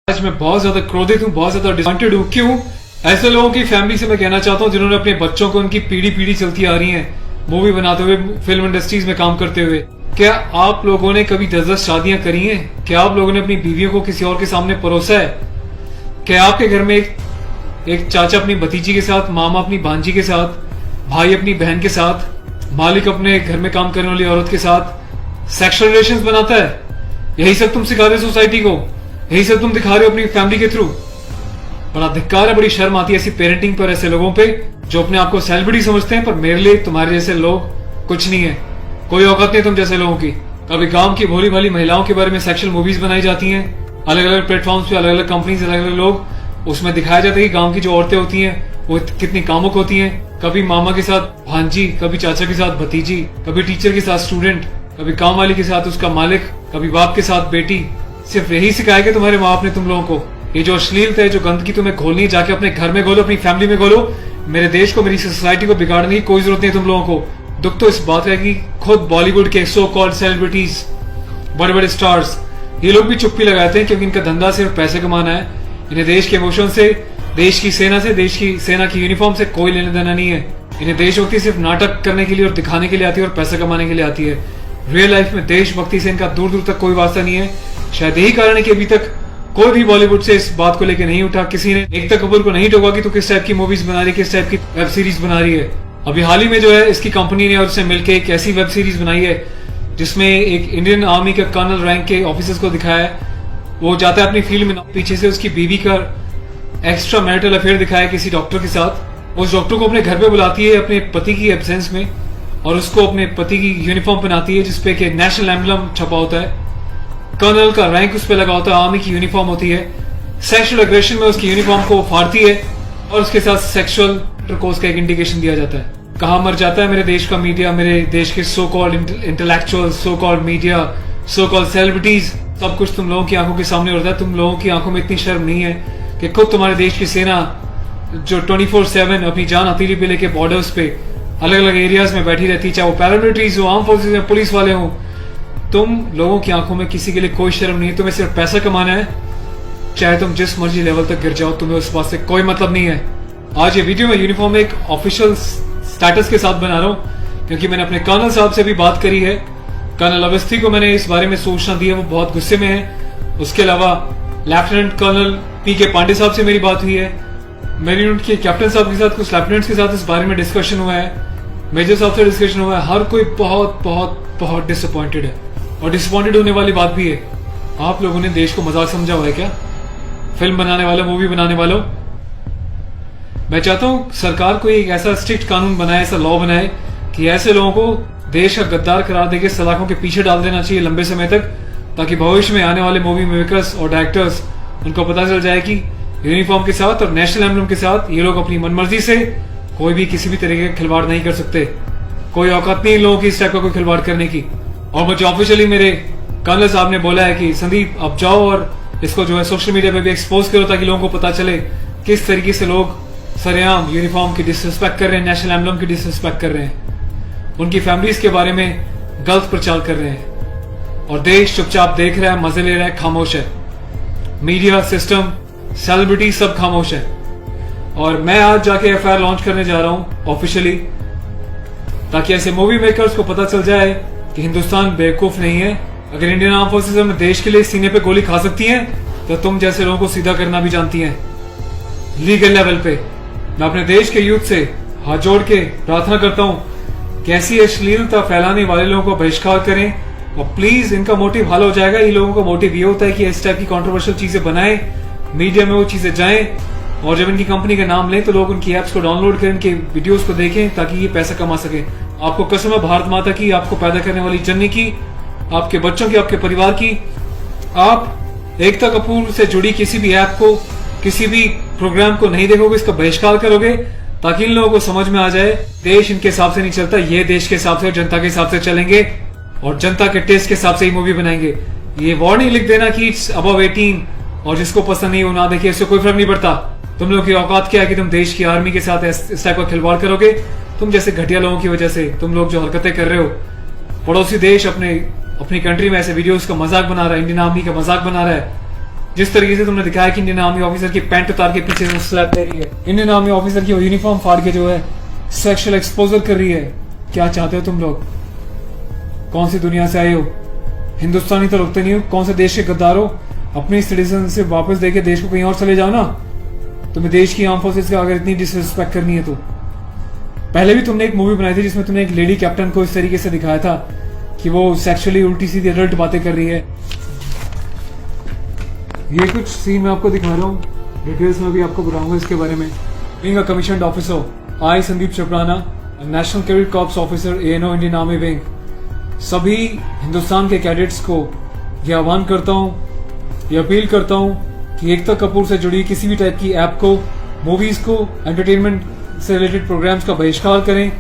आज मैं बहुत ज्यादा क्रोधित हूँ, बहुत ज्यादा डिसअपॉइंटेड हूँ। क्यों? ऐसे लोगों की फैमिली से मैं कहना चाहता हूँ जिन्होंने अपने बच्चों को उनकी पीढ़ी पीढ़ी चलती आ रही है, मूवी बनाते हुए, फिल्म इंडस्ट्रीज में काम करते हुए। क्या आप लोगों ने कभी 10-10 शादियां करी हैं? क्या आप लोगों ने अपनी बीवियों को किसी और के सामने परोसा है? क्या आपके घर में एक चाचा अपनी भतीजी के साथ, मामा अपनी भांजी के साथ, भाई अपनी बहन के साथ, मालिक अपने घर में काम करने वाली औरत के साथ सेक्सुअल रिलेशंस बनाता है? यही सब तुम सिखा रहे हो सोसाइटी को? यही सब तुम दिखा रहे हो अपनी फैमिली के थ्रू? बड़ा धिक्कार है, बड़ी शर्म आती है ऐसी पेरेंटिंग पर, ऐसे लोगों पे जो अपने आप को सेलिब्रिटी समझते हैं। पर मेरे लिए तुम्हारे जैसे लोग कुछ नहीं है, कोई औकात नहीं तुम जैसे लोगों की। कभी गांव की भोली भाली महिलाओं के बारे में सेक्सुअल मूवीज बनाई जाती हैं, अलग अलग प्लेटफॉर्म्स पे, अलग अलग कंपनीज, अलग अलग लोग, उसमें दिखाया जाता है कि गांव की जो औरतें होती हैं वो कितनी कामुक होती हैं। कभी मामा के साथ भांजी, कभी चाचा के साथ भतीजी, कभी टीचर के साथ स्टूडेंट, कभी काम वाली के साथ उसका मालिक, कभी बाप के साथ बेटी। सिर्फ यही सिखाया कि तुम्हारे माँ बाप ने तुम लोगों को? ये जो अश्लीलता है, जो गंदगी तुम्हें खोलनी है, जाके अपने घर में घोलो, अपनी फैमिली में घोलो। मेरे देश को, मेरी सोसाइटी को बिगाड़ने की कोई जरूरत नहीं है तुम लोगों को। दुख तो इस बात का है कि खुद बॉलीवुड के सो कॉल्ड सेलिब्रिटीज, बड़े बड़े स्टार्स, ये लोग भी चुप्पी लगाते हैं क्योंकि इनका धंधा सिर्फ पैसे कमाना है। इन्हें देश के इमोशन से, देश की सेना से, देश की सेना की यूनिफॉर्म से कोई लेना देना नहीं है। इन्हें देशभक्ति सिर्फ नाटक करने के लिए और दिखाने के लिए आती है और पैसा कमाने के लिए आती है। रियल लाइफ में देशभक्ति से इनका दूर दूर तक कोई वास्ता नहीं है। शायद यही कारण है कि अभी तक कोई भी बॉलीवुड से इस बात को लेकर नहीं उठा, किसी ने एकता कपूर को नहीं टोका कि तू किस टाइप की मूवीज बना रही है, किस टाइप की वेब सीरीज बना रही है। अभी हाल ही में जो है, इसकी कंपनी ने और उससे मिलकर एक ऐसी वेब सीरीज बनाई है जिसमें एक इंडियन आर्मी के कर्नल रैंक के ऑफिसर्स को दिखाया है। वो जाता है अपनी फील्ड में, पीछे से उसकी बीवी का एक्स्ट्रा मैरिटल अफेयर दिखाया है किसी डॉक्टर के साथ। उस डॉक्टर को अपने घर पे बुलाती है अपने पति की एब्सेंस में और उसको अपने पति की यूनिफॉर्म पहनाती है जिसपे कि नेशनल एम्बलम छपा होता है, कर्नल का रैंक उस पे लगा होता है, आर्मी की यूनिफॉर्म होती है। सेक्सुअल एग्रेशन में उसकी यूनिफॉर्म को फाड़ती है और उसके साथ सेक्सुअल इंटरकोर्स का एक इंडिकेशन दिया जाता है। कहाँ मर जाता है मेरे देश का मीडिया, मेरे देश के so called intellectual, so called media, so called celebrities. सब कुछ तुम लोगों की आंखों के सामने होता है। तुम लोगों की आंखों में इतनी शर्म नहीं है कि खुद तुम्हारे देश की सेना जो 24/7 अपनी जान हथेली पे लेके बॉर्डर्स पे अलग अलग एरियाज में बैठी रहती, चाहे वो पैरामिलिट्रीज हो, आर्म फोर्सेज में पुलिस वाले हो, तुम लोगों की आंखों में किसी के लिए कोई शर्म नहीं है। तुम्हें सिर्फ पैसा कमाना है, चाहे तुम जिस मर्जी लेवल तक गिर जाओ, तुम्हें उस बात से कोई मतलब नहीं है। आज ये वीडियो मैं यूनिफॉर्म एक ऑफिशियल स्टेटस के साथ बना रहा हूँ क्योंकि मैंने अपने कर्नल साहब से भी बात करी है। कर्नल अवस्थी को मैंने इस बारे में सूचना दी है, वो बहुत गुस्से में है। उसके अलावा लेफ्टिनेंट कर्नल पी.के. पांडे साहब से मेरी बात हुई है। मेरी यूनिट के कैप्टन साहब के साथ, कुछ लेफ्टिनेंट्स के साथ इस बारे में डिस्कशन हुआ है, मेजर साहब से डिस्कशन हुआ है। हर कोई बहुत बहुत बहुत डिसअपॉइंटेड है और डिसअपॉइंटेड होने वाली बात भी है। आप लोगों ने देश को मजाक समझा हुआ है क्या? फिल्म बनाने वालों, मूवी बनाने वालों, मैं चाहता हूं सरकार को एक ऐसा स्ट्रिक्ट कानून बनाए, ऐसा लॉ बनाए कि ऐसे लोगों को देश का गद्दार करार देके सलाखों के पीछे डाल देना चाहिए लंबे समय तक, ताकि भविष्य में आने वाले मूवी मेकर्स और डायरेक्टर्स उनको पता चल जाए कि यूनिफॉर्म के साथ और नेशनल एम्बलम के साथ ये लोग अपनी मनमर्जी से कोई भी किसी भी तरीके का खिलवाड़ नहीं कर सकते। कोई औकात नहीं इन लोगों की इस टाइप का कोई खिलवाड़ करने की। और मुझे ऑफिशियली मेरे कर्नल साहब ने बोला है कि संदीप आप जाओ और इसको जो है सोशल मीडिया पे भी एक्सपोज करो ताकि लोगों को पता चले किस तरीके से लोग सरेआम यूनिफॉर्म की डिसरिस्पेक्ट कर रहे हैं, नेशनल एम्बलम की डिसरिस्पेक्ट कर रहे हैं, उनकी फैमिलीज के बारे में गलत प्रचार कर रहे हैं और देश चुपचाप देख रहा है, मजे ले रहा है, खामोश है। मीडिया, सिस्टम, सेलिब्रिटी सब खामोश है। और मैं आज जाके एफआईआर लॉन्च करने जा रहा हूं ऑफिशियली, ताकि ऐसे मूवी मेकर्स को पता चल जाए कि हिंदुस्तान बेवकूफ नहीं है। अगर इंडियन आर्म फोर्सेस अपने देश के लिए सीने पे गोली खा सकती हैं तो तुम जैसे लोगों को सीधा करना भी जानती हैं लीगल लेवल पे। मैं अपने देश के यूथ से हाथ जोड़ के प्रार्थना करता हूं कि ऐसी अश्लीलता फैलाने वाले लोगों को बहिष्कार करें और प्लीज, इनका मोटिव हल हो जाएगा। ये लोगों का मोटिव ये होता है कि इस टाइप की कंट्रोवर्शियल चीजें बनाएं, मीडिया में वो चीजें जाएं और जब इनकी कंपनी का नाम लें तो लोग उनकी एप्स को डाउनलोड करें, इनके वीडियोस को देखें ताकि ये पैसा कमा सके। आपको कसम है भारत माता की, आपको पैदा करने वाली जननी की, आपके बच्चों की, आपके परिवार की, आप एकता कपूर से जुड़ी किसी भी ऐप को, किसी भी प्रोग्राम को नहीं देखोगे, इसका बहिष्कार करोगे ताकि इन लोगों को समझ में आ जाए देश इनके हिसाब से नहीं चलता, ये देश के हिसाब से और जनता के हिसाब से चलेंगे और जनता के टेस्ट के हिसाब से ही मूवी बनाएंगे। ये वार्निंग लिख देना कि इट्स अबव 18 और जिसको पसंद नहीं वो ना देखे, इससे कोई फर्क नहीं पड़ता। तुम लोग की औकात क्या है कि तुम देश की आर्मी के साथ इस टाइप का खिलवाड़ करोगे? तुम जैसे घटिया लोगों की वजह से तुम लोग जो हरकतें कर रहे हो, पड़ोसी देश अपनी कंट्री में ऐसे वीडियोस का मजाक बना रहा है, इंडियन आर्मी का मजाक बना रहा है, जिस तरीके से तुमने दिखाया कि इंडियन आर्मी ऑफिसर की पैंट उतार के पीछे से स्लैप दे रही है, इंडियन आर्मी ऑफिसर की यूनिफॉर्म फाड़ के जो है सेक्सुअल एक्सपोजर कर रही है, क्या चाहते हो तुम लोग? कौन सी दुनिया से आए हो? हिंदुस्तानी तो लगते नहीं हो, कौन से देश के गद्दार हो? अपनी सिटीजन से वापस देके देश को कहीं और चले जाओ ना। तुम्हें देश की आर्म फोर्सेस का अगर इतनी डिसरिस्पेक्ट करनी है तो। पहले भी तुमने एक मूवी बनाई थी जिसमें तुमने एक लेडी कैप्टन को इस तरीके से दिखाया था कि वो सेक्सुअली उल्टी सीधी एडल्ट बातें कर रही है। ये कुछ सीन मैं आपको दिखा रहा हूँ, डिटेल्स में भी आपको बताऊंगा इसके बारे में। Being a commissioned officer, I Sandeep चपराना, national cadet corps officer, ANO, Indian army wing, सभी हिंदुस्तान के कैडेट्स को ये आह्वान करता हूँ, ये अपील करता हूँ कि एकता कपूर से जुड़ी किसी भी टाइप की ऐप को, मूवीज को, एंटरटेनमेंट से रिलेटेड प्रोग्राम्स का बहिष्कार करें।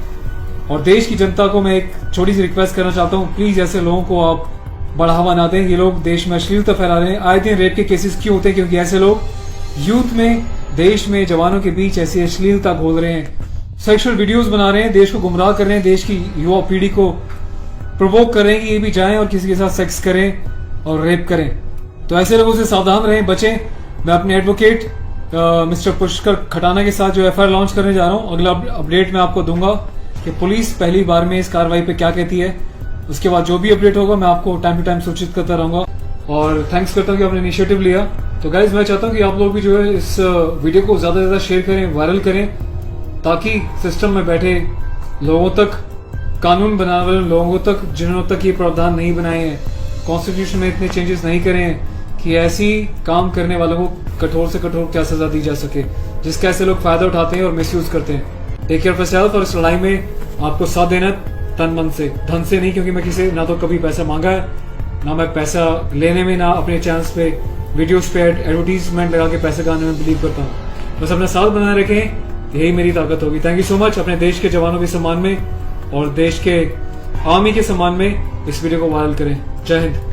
और देश की जनता को मैं एक छोटी सी रिक्वेस्ट करना चाहता हूँ, प्लीज ऐसे लोगों को आप बढ़ावा ना दें। ये लोग देश में अश्लीलता फैला रहे हैं। आए दिन रेप के केसेस क्यों होते हैं? क्योंकि ऐसे लोग यूथ में, देश में, जवानों के बीच ऐसी अश्लीलता घोल रहे हैं, सेक्सुअल वीडियोस बना रहे हैं, देश को गुमराह कर रहे हैं, देश की युवा पीढ़ी को प्रोवोक कर रहे हैं कि ये भी जाएं और किसी के साथ सेक्स करें और रेप करें। तो ऐसे लोगों से सावधान रहें, बचें। मैं अपने एडवोकेट मिस्टर पुष्कर खटाना के साथ जो एफआईआर लॉन्च करने जा रहा हूँ, अगला अपडेट मैं आपको दूंगा कि पुलिस पहली बार में इस कार्रवाई पे क्या कहती है। उसके बाद जो भी अपडेट होगा मैं आपको टाइम टू टाइम सूचित करता रहूंगा। और थैंक्स करता हूँ कि आपने इनिशिएटिव लिया। तो गाइज मैं चाहता हूँ कि आप लोग भी जो है इस वीडियो को ज्यादा से ज्यादा शेयर करें, वायरल करें, ताकि सिस्टम में बैठे लोगों तक, कानून बनाने वाले लोगों तक, जिन्होंने तक ये प्रावधान नहीं बनाए हैं, कॉन्स्टिट्यूशन में इतने चेंजेस नहीं करे हैं कि ऐसी काम करने वालों को कठोर से कठोर क्या सजा दी जा सके, जिसका ऐसे लोग फायदा उठाते हैं और मिसयूज करते हैं। Take care of yourself. और इस लड़ाई में आपको साथ देना तन मन से, धन से नहीं, क्योंकि मैं किसी ना तो कभी पैसा मांगा है, ना मैं पैसा लेने में, ना अपने चैनल्स पे वीडियोस पे एडवर्टीजमेंट लगा के पैसे कमाने में बिलीव करता हूँ। बस अपना साथ बनाए रखें, यही मेरी ताकत होगी। Thank you so much. अपने देश के जवानों के सम्मान में और देश के आर्मी के सम्मान में इस वीडियो को वायरल करें। जय हिंद।